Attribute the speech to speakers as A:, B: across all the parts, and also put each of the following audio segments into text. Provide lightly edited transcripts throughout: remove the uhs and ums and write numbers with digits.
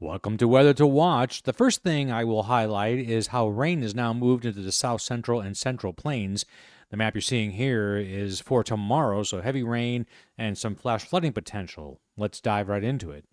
A: Welcome to Weather to Watch. The first thing I will highlight is how rain is now moved into the south central and central plains. The map you're seeing here is for tomorrow, so heavy rain and some flash flooding potential. Let's dive right into it.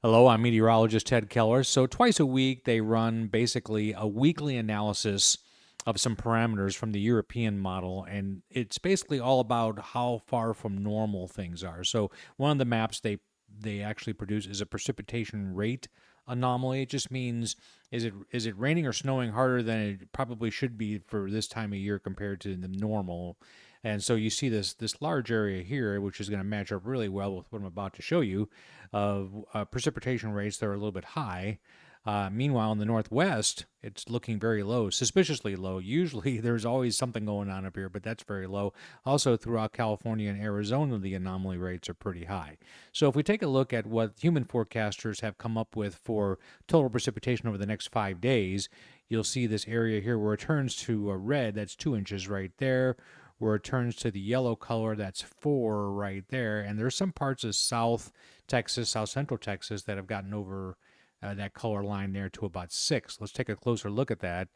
A: Hello, I'm meteorologist Ted Keller. So twice a week they run basically a weekly analysis of some parameters from the European model, and it's basically all about how far from normal things are. So one of the maps they actually produce is a precipitation rate anomaly. It just means is it raining or snowing harder than it probably should be for this time of year compared to the normal. And so you see this large area here, which is going to match up really well with what I'm about to show you, of precipitation rates that are a little bit high. Meanwhile, in the Northwest, it's looking very low, suspiciously low. Usually there's always something going on up here, but that's very low. Also, throughout California and Arizona, the anomaly rates are pretty high. So if we take a look at what human forecasters have come up with for total precipitation over the next 5 days, you'll see this area here where it turns to a red, that's 2 inches right there, where it turns to the yellow color, that's 4 right there. And there's some parts of South Texas, South Central Texas that have gotten over that color line there to about 6. Let's take a closer look at that.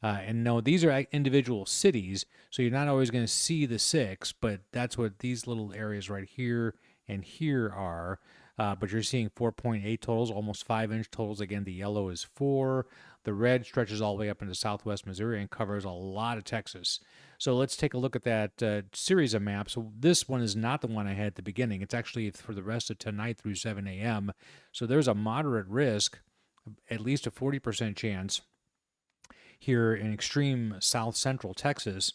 A: And no, these are individual cities, so you're not always going to see the 6, but that's what these little areas right here and here are. But you're seeing 4.8 totals, almost 5-inch totals. Again, the yellow is 4. The red stretches all the way up into southwest Missouri and covers a lot of Texas. So let's take a look at that series of maps. So this one is not the one I had at the beginning. It's actually for the rest of tonight through 7 a.m. So there's a moderate risk, at least a 40% chance here in extreme south central Texas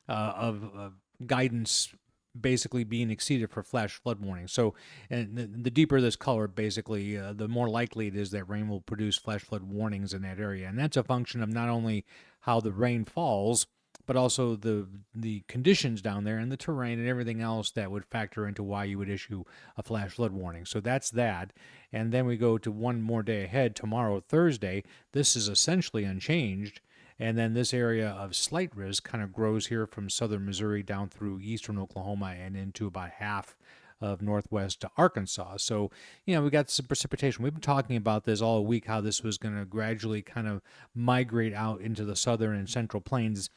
A: of guidance basically being exceeded for flash flood warnings. So, and the deeper this color, basically, the more likely it is that rain will produce flash flood warnings in that area. And that's a function of not only how the rain falls, but also the conditions down there and the terrain and everything else that would factor into why you would issue a flash flood warning. So that's that. And then we go to one more day ahead, tomorrow, Thursday. This is essentially unchanged. And then this area of slight risk kind of grows here from southern Missouri down through eastern Oklahoma and into about half of northwest Arkansas. So, we got some precipitation. We've been talking about this all week, how this was going to gradually kind of migrate out into the southern and central plains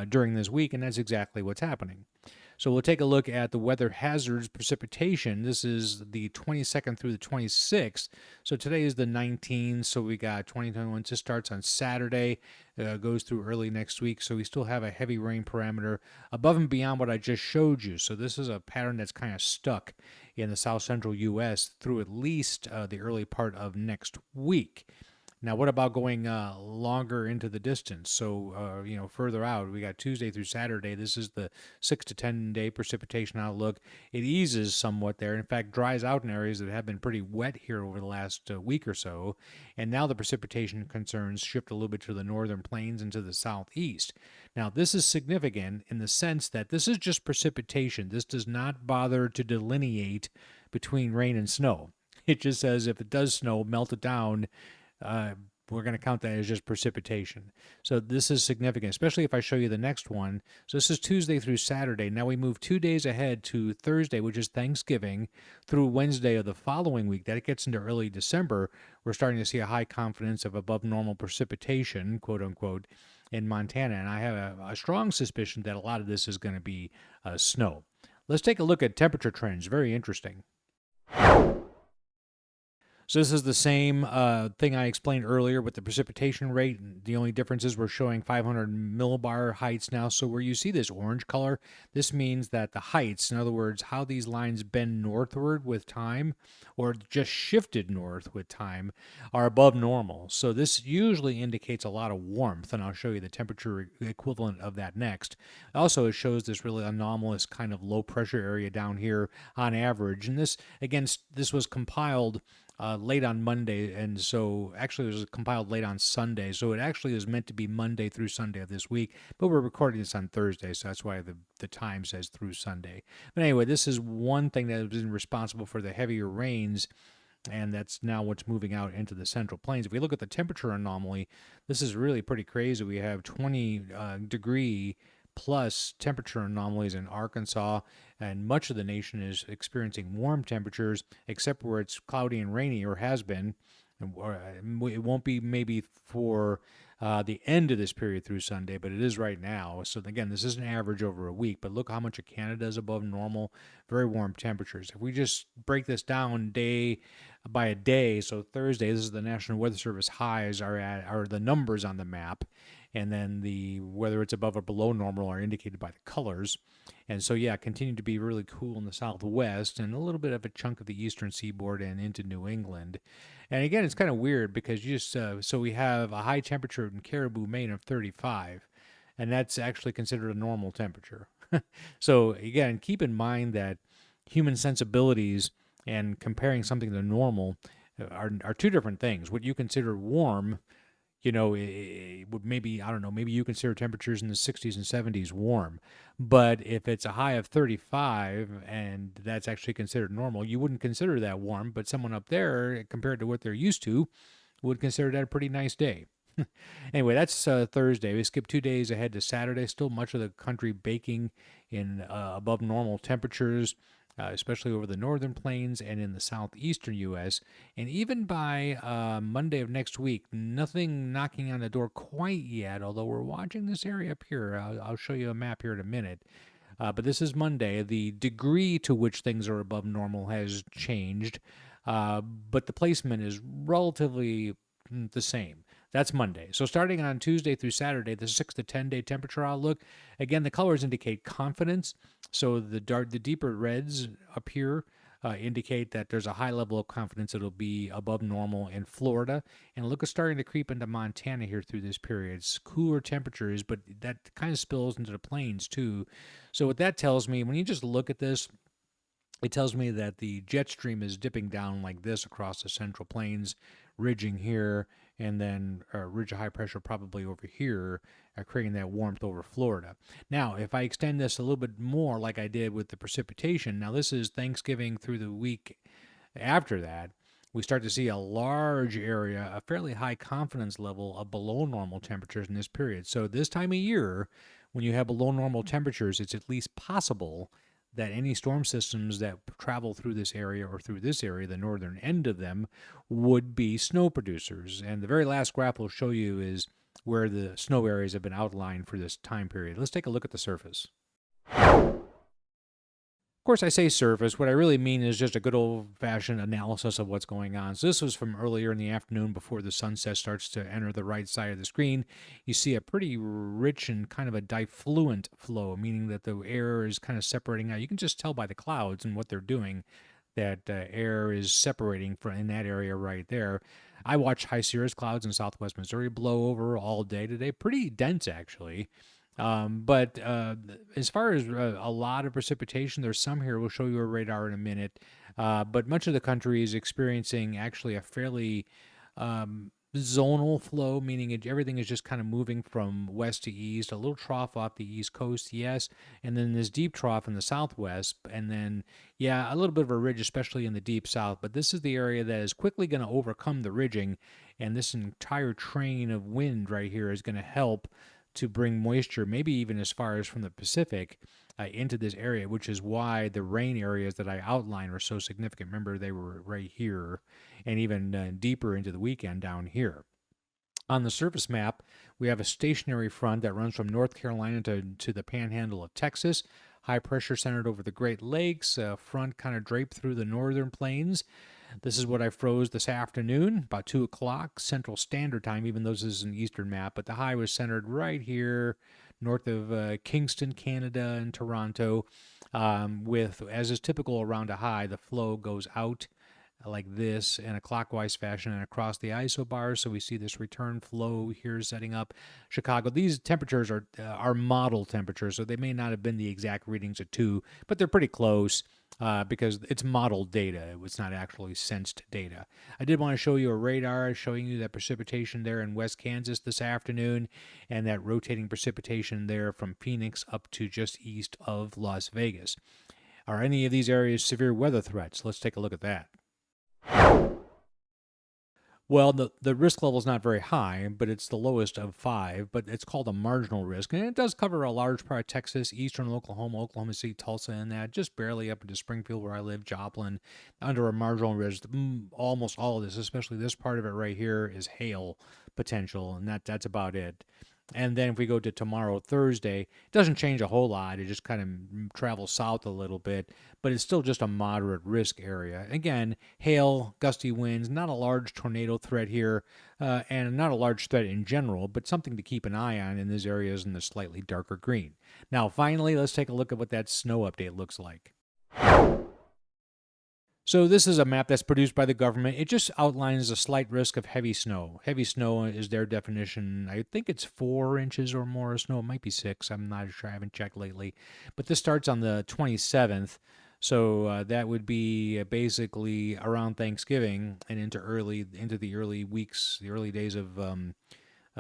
A: during this week, and that's exactly what's happening. So we'll take a look at the weather hazards precipitation. This is the 22nd through the 26th. So today is the 19th, so we got 2021. Just starts on Saturday, goes through early next week. So we still have a heavy rain parameter above and beyond what I just showed you. So this is a pattern that's kind of stuck in the south central U.S. through at least the early part of next week. Now, what about going longer into the distance? So, further out, we got Tuesday through Saturday. This is the 6 to 10 day precipitation outlook. It eases somewhat there. In fact, dries out in areas that have been pretty wet here over the last week or so. And now the precipitation concerns shift a little bit to the northern plains and to the southeast. Now, this is significant in the sense that this is just precipitation. This does not bother to delineate between rain and snow. It just says if it does snow, melt it down. We're going to count that as just precipitation. So this is significant, especially if I show you the next one. So this is Tuesday through Saturday. Now we move 2 days ahead to Thursday, which is Thanksgiving, through Wednesday of the following week. That gets into early December. We're starting to see a high confidence of above normal precipitation, quote unquote, in Montana. And I have a strong suspicion that a lot of this is going to be snow. Let's take a look at temperature trends. Very interesting. So this is the same thing I explained earlier with the precipitation rate. The only difference is we're showing 500 millibar heights now. So where you see this orange color, this means that the heights, in other words, how these lines bend northward with time or just shifted north with time, are above normal. So this usually indicates a lot of warmth, and I'll show you the temperature equivalent of that next. Also, it shows this really anomalous kind of low pressure area down here on average. And this, again, this was compiled late on Monday, and so actually it was compiled late on Sunday, so it actually is meant to be Monday through Sunday of this week, but we're recording this on Thursday, so that's why the time says through Sunday. But anyway, this is one thing that has been responsible for the heavier rains, and that's now what's moving out into the central plains. If we look at the temperature anomaly, this is really pretty crazy. We have 20 degree plus temperature anomalies in Arkansas, and much of the nation is experiencing warm temperatures, except where it's cloudy and rainy or has been. It won't be maybe for the end of this period through Sunday, but it is right now. So again, this is an average over a week, but look how much of Canada is above normal. Very warm temperatures. If we just break this down day by a day, so Thursday, this is the National Weather Service highs are the numbers on the map, and then whether it's above or below normal are indicated by the colors. And so, yeah, continue to be really cool in the southwest and a little bit of a chunk of the eastern seaboard and into New England. And again, it's kind of weird because so we have a high temperature in Caribou, Maine of 35, and that's actually considered a normal temperature. So again, keep in mind that human sensibilities and comparing something to normal are two different things. What you consider warm, it would maybe, I don't know, maybe you consider temperatures in the 60s and 70s warm. But if it's a high of 35 and that's actually considered normal, you wouldn't consider that warm. But someone up there, compared to what they're used to, would consider that a pretty nice day. Anyway, that's Thursday. We skip 2 days ahead to Saturday. Still much of the country baking in above normal temperatures, especially over the northern plains and in the southeastern U.S. And even by Monday of next week, nothing knocking on the door quite yet, although we're watching this area up here. I'll show you a map here in a minute. But this is Monday. The degree to which things are above normal has changed, but the placement is relatively the same. That's Monday. So starting on Tuesday through Saturday, the 6 to 10 day temperature outlook. Again, the colors indicate confidence. So the deeper reds up here indicate that there's a high level of confidence it'll be above normal in Florida. And look, it's starting to creep into Montana here through this period. It's cooler temperatures, but that kind of spills into the plains too. So what that tells me, when you just look at this, it tells me that the jet stream is dipping down like this across the central plains, ridging here, and then a ridge of high pressure probably over here, creating that warmth over Florida. Now, if I extend this a little bit more like I did with the precipitation, now this is Thanksgiving through the week after that, we start to see a large area, a fairly high confidence level of below normal temperatures in this period. So this time of year, when you have below normal temperatures, it's at least possible that any storm systems that travel through this area or through this area, the northern end of them, would be snow producers. And the very last graph we'll show you is where the snow areas have been outlined for this time period. Let's take a look at the surface. Of course, I say surface. What I really mean is just a good old-fashioned analysis of what's going on. So this was from earlier in the afternoon before the sunset starts to enter the right side of the screen. You see a pretty rich and kind of a diffluent flow, meaning that the air is kind of separating out. You can just tell by the clouds and what they're doing that air is separating from in that area right there. I watched high cirrus clouds in southwest Missouri blow over all day today. Pretty dense, actually. But as far as a lot of precipitation, there's some here. We'll show you a radar in a minute. But much of the country is experiencing actually a fairly zonal flow, meaning everything is just kind of moving from west to east, a little trough off the east coast, yes, and then this deep trough in the southwest, and then, yeah, a little bit of a ridge, especially in the deep south. But this is the area that is quickly going to overcome the ridging, and this entire train of wind right here is going to help to bring moisture, maybe even as far as from the Pacific, into this area, which is why the rain areas that I outlined are so significant. Remember, they were right here and even deeper into the weekend down here. On the surface map, we have a stationary front that runs from North Carolina to the panhandle of Texas. High pressure centered over the Great Lakes, front kind of draped through the northern plains. This is what I froze this afternoon, about 2 o'clock Central Standard Time, even though this is an eastern map. But the high was centered right here, north of Kingston, Canada, and Toronto. With, as is typical around a high, the flow goes out like this in a clockwise fashion and across the isobars. So we see this return flow here setting up Chicago. These temperatures are model temperatures, so they may not have been the exact readings at 2, but they're pretty close. Because it's modeled data. It was not actually sensed data. I did want to show you a radar showing you that precipitation there in West Kansas this afternoon and that rotating precipitation there from Phoenix up to just east of Las Vegas. Are any of these areas severe weather threats? Let's take a look at that. Well, the risk level is not very high, but it's the lowest of 5, but it's called a marginal risk. And it does cover a large part of Texas, eastern Oklahoma, Oklahoma City, Tulsa, and that, just barely up into Springfield where I live, Joplin, under a marginal risk. Almost all of this, especially this part of it right here, is hail potential, and that's about it. And then if we go to tomorrow, Thursday, it doesn't change a whole lot. It just kind of travels south a little bit, but it's still just a moderate risk area. Again, hail, gusty winds, not a large tornado threat here, and not a large threat in general, but something to keep an eye on in these areas in the slightly darker green. Now, finally, let's take a look at what that snow update looks like. So this is a map that's produced by the government. It just outlines a slight risk of heavy snow. Heavy snow is their definition. I think it's 4 inches or more of snow. It might be 6. I'm not sure. I haven't checked lately. But this starts on the 27th. So that would be basically around Thanksgiving and into the early weeks, the early days of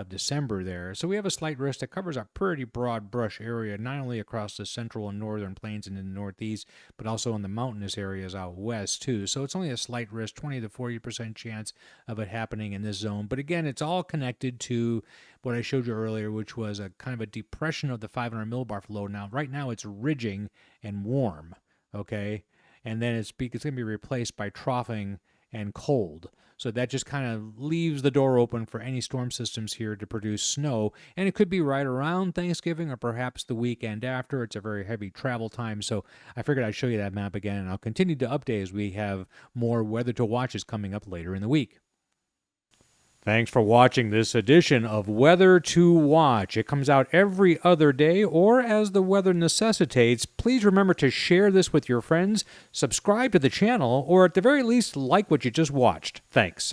A: December there. So we have a slight risk that covers a pretty broad brush area, not only across the central and northern plains and in the northeast, but also in the mountainous areas out west too. So it's only a slight risk, 20 to 40% chance of it happening in this zone. But again, it's all connected to what I showed you earlier, which was a kind of a depression of the 500 millibar flow. Now, right now it's ridging and warm, okay? And then it's going to be replaced by troughing and cold. So that just kind of leaves the door open for any storm systems here to produce snow. And it could be right around Thanksgiving or perhaps the weekend after. It's a very heavy travel time. So I figured I'd show you that map again. And I'll continue to update as we have more weather to watches coming up later in the week. Thanks for watching this edition of Weather to Watch. It comes out every other day, or as the weather necessitates. Please remember to share this with your friends, subscribe to the channel, or at the very least, like what you just watched. Thanks.